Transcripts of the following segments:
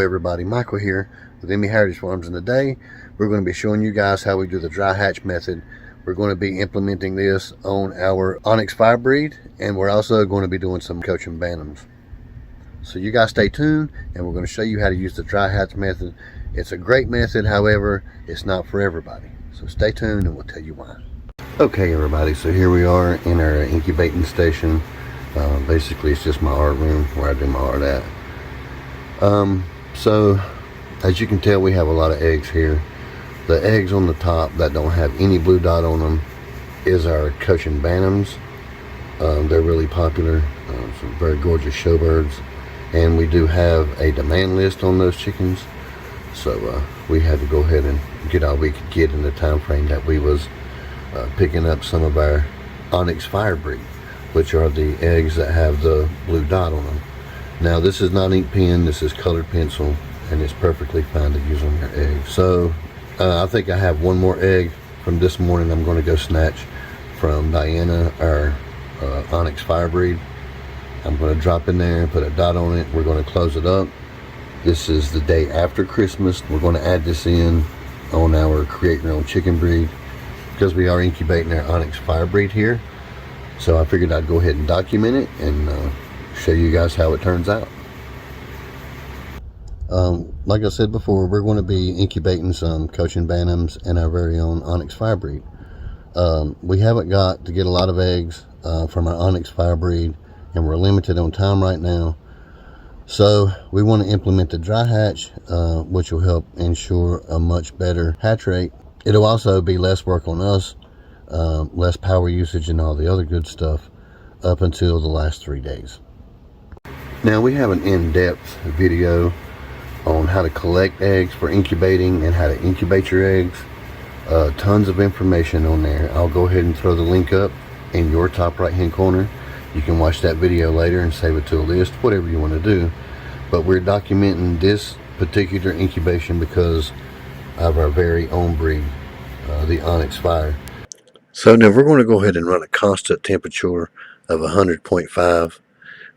everybody, Michael here with Emmy Heritage Farms, and today we're going to be showing you guys how we do the dry hatch method. We're going to be implementing this on our Onyx Fire breed, and we're also going to be doing some Cochin Bantams. So you guys stay tuned, and we're going to show you how to use the dry hatch method. It's a great method, however, it's not for everybody. So stay tuned and we'll tell you why. Okay everybody, so here we are in our incubating station. Basically it's just my art room where I do my art at. So as you can tell, we have a lot of eggs here. The eggs on the top that don't have any blue dot on them is our Cochin Bantams. They're really popular, some very gorgeous showbirds, and we do have a demand list on those chickens. So we had to go ahead and get all we could get in the time frame that we was picking up some of our Onyx Fire breed, which are the eggs that have the blue dot on them. Now this is not ink pen, this is colored pencil, and it's perfectly fine to use on your eggs. So I think I have one more egg from this morning I'm going to go snatch from Diana, our Onyx Fire breed. I'm going to drop in there and put a dot on it. We're going to close it up. This is the day after Christmas. We're going to add this in on our create your own chicken breed because we are incubating our Onyx Fire breed here. So I figured I'd go ahead and document it and show you guys how it turns out. Like I said before, we're going to be incubating some Cochin Bantams and our very own Onyx Fire breed. We haven't got to get a lot of eggs from our Onyx Fire breed, and we're limited on time right now. So we want to implement the dry hatch, which will help ensure a much better hatch rate. It'll also be less work on us, less power usage and all the other good stuff up until the last 3 days. Now we have an in-depth video on how to collect eggs for incubating and how to incubate your eggs. Tons of information on there. I'll go ahead and throw the link up in your top right hand corner. You can watch that video later and save it to a list, whatever you want to do. But we're documenting this particular incubation because of our very own breed, the Onyx Fire. So now we're going to go ahead and run a constant temperature of 100.5.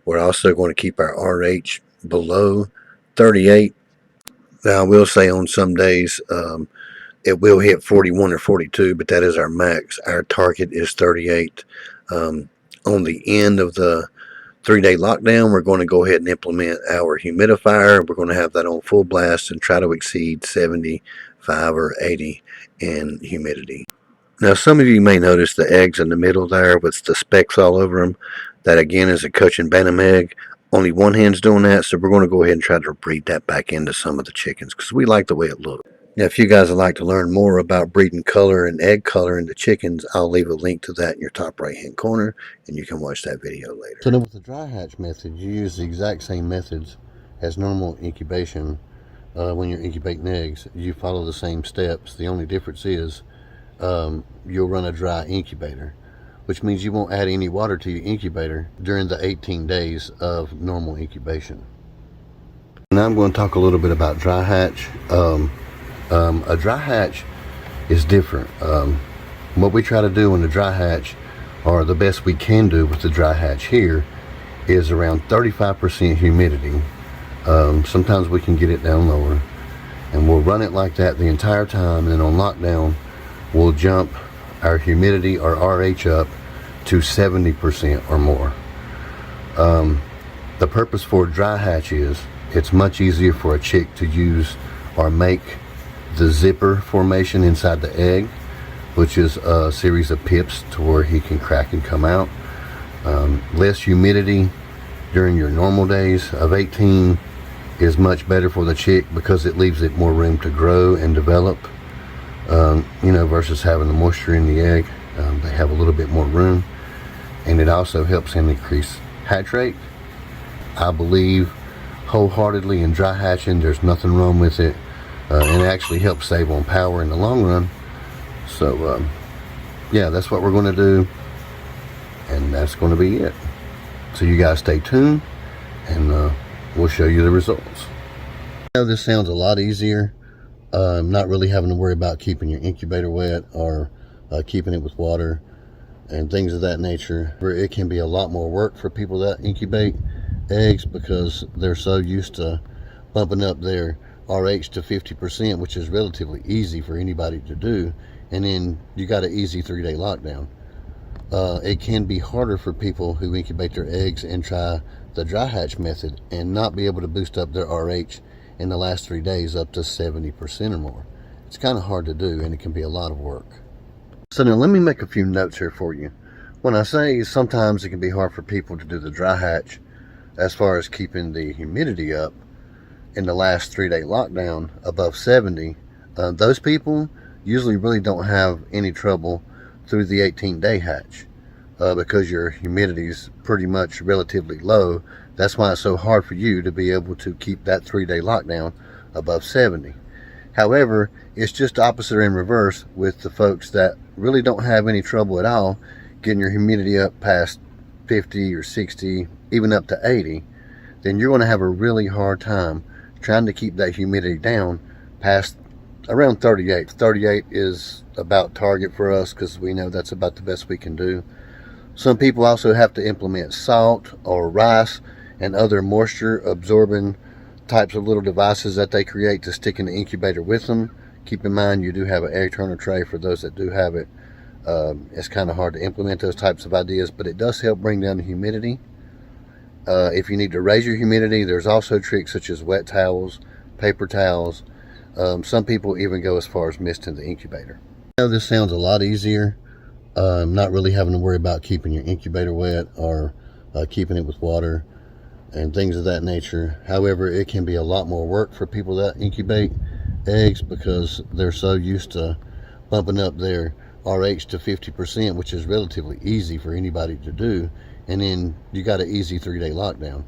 We're also going to keep our RH below 38. Now I will say on some days it will hit 41 or 42, but that is our max. Our target is 38. On the end of the 3-day lockdown, we're going to go ahead and implement our humidifier. We're going to have that on full blast and try to exceed 75 or 80 in humidity. Now some of you may notice the eggs in the middle there with the specks all over them. That again is a Cochin Bantam egg. Only one hen's doing that, so we're going to go ahead and try to breed that back into some of the chickens because we like the way it looks. Now if you guys would like to learn more about breeding color and egg color in the chickens, I'll leave a link to that in your top right hand corner and you can watch that video later. So now with the dry hatch method, you use the exact same methods as normal incubation. When you're incubating eggs, you follow the same steps. The only difference is you'll run a dry incubator, which means you won't add any water to your incubator during the 18 days of normal incubation. Now I'm going to talk a little bit about dry hatch. A dry hatch is different. What we try to do in the dry hatch, or the best we can do with the dry hatch here, is around 35% humidity. Sometimes we can get it down lower, and we'll run it like that the entire time, and then on lockdown we'll jump our humidity or RH up to 70% or more. The purpose for dry hatch is it's much easier for a chick to use or make the zipper formation inside the egg, which is a series of pips to where he can crack and come out. Less humidity during your normal days of 18 is much better for the chick because it leaves it more room to grow and develop. Versus having the moisture in the egg, they have a little bit more room, and it also helps him increase hatch rate. I believe wholeheartedly in dry hatching. There's nothing wrong with it, and it actually helps save on power in the long run. So yeah, that's what we're going to do, and that's going to be it. So you guys stay tuned, and we'll show you the results. Now this sounds a lot easier. Not really having to worry about keeping your incubator wet or keeping it with water and things of that nature. It can be a lot more work for people that incubate eggs because they're so used to bumping up their RH to 50%, which is relatively easy for anybody to do. And then you got an easy 3-day lockdown. It can be harder for people who incubate their eggs and try the dry hatch method and not be able to boost up their RH in the last 3 days up to 70% or more. It's kind of hard to do, and it can be a lot of work. So now let me make a few notes here for you. When I say sometimes it can be hard for people to do the dry hatch as far as keeping the humidity up in the last 3-day lockdown above 70, those people usually really don't have any trouble through the 18-day hatch because your humidity is pretty much relatively low. That's why it's so hard for you to be able to keep that 3-day lockdown above 70. However, it's just opposite or in reverse with the folks that really don't have any trouble at all getting your humidity up past 50 or 60, even up to 80. Then you're going to have a really hard time trying to keep that humidity down past around 38. 38 is about target for us because we know that's about the best we can do. Some people also have to implement salt or rice and other moisture absorbing types of little devices that they create to stick in the incubator with them. Keep in mind you do have an egg turner tray for those that do have it. It's kind of hard to implement those types of ideas, but it does help bring down the humidity. If you need to raise your humidity, there's also tricks such as wet towels, paper towels. Some people even go as far as misting the incubator. I know this sounds a lot easier, not really having to worry about keeping your incubator wet or keeping it with water and things of that nature. However, it can be a lot more work for people that incubate eggs because they're so used to bumping up their RH to 50%, which is relatively easy for anybody to do. And then you got an easy 3-day lockdown.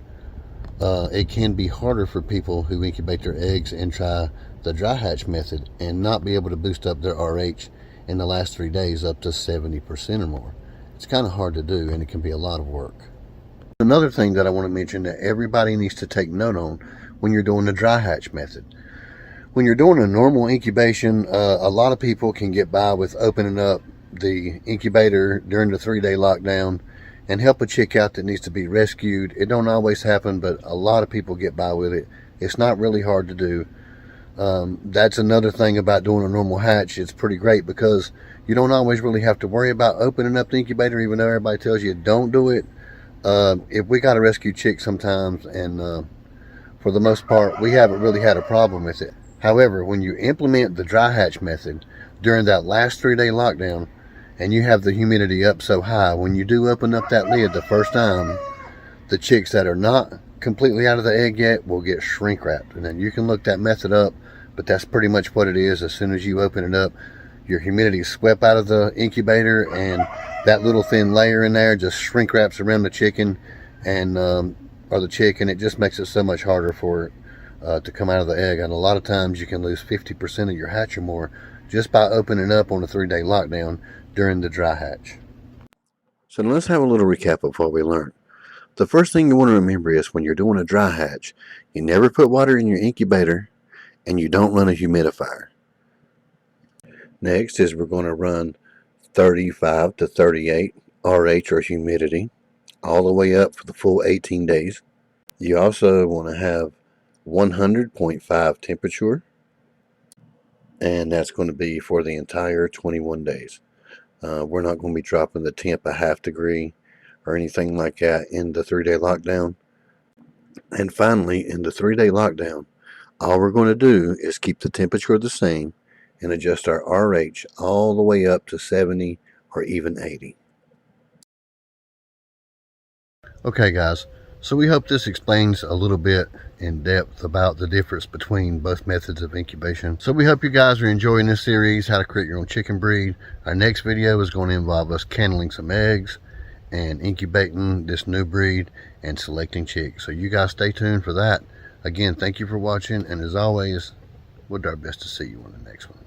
It can be harder for people who incubate their eggs and try the dry hatch method and not be able to boost up their RH in the last 3 days up to 70% or more. It's kind of hard to do, and it can be a lot of work. Another thing that I want to mention that everybody needs to take note on when you're doing the dry hatch method. When you're doing a normal incubation, a lot of people can get by with opening up the incubator during the 3-day lockdown and help a chick out that needs to be rescued. It don't always happen, but a lot of people get by with it. It's not really hard to do. That's another thing about doing a normal hatch. It's pretty great because you don't always really have to worry about opening up the incubator, even though everybody tells you don't do it. If we got to rescue chicks sometimes, and for the most part, we haven't really had a problem with it. However, when you implement the dry hatch method during that last 3-day lockdown, and you have the humidity up so high, when you do open up that lid the first time, the chicks that are not completely out of the egg yet will get shrink wrapped. And then you can look that method up, but that's pretty much what it is. As soon as you open it up, your humidity is swept out of the incubator, and that little thin layer in there just shrink wraps around the chicken and or the chick, and it just makes it so much harder for it to come out of the egg. And a lot of times you can lose 50% of your hatch or more just by opening up on a 3-day lockdown during the dry hatch. So now let's have a little recap of what we learned. The first thing you want to remember is when you're doing a dry hatch, you never put water in your incubator and you don't run a humidifier. Next is we're going to run 35 to 38 RH or humidity all the way up for the full 18 days. You also want to have 100.5 temperature, and that's going to be for the entire 21 days. We're not going to be dropping the temp a half degree or anything like that in the 3-day lockdown. And finally, in the 3-day lockdown, all we're going to do is keep the temperature the same and adjust our RH all the way up to 70 or even 80. Okay guys, so we hope this explains a little bit in depth about the difference between both methods of incubation. So we hope you guys are enjoying this series, how to create your own chicken breed. Our next video is going to involve us cannling some eggs and incubating this new breed and selecting chicks. So you guys stay tuned for that. Again, thank you for watching, and as always, we'll do our best to see you on the next one.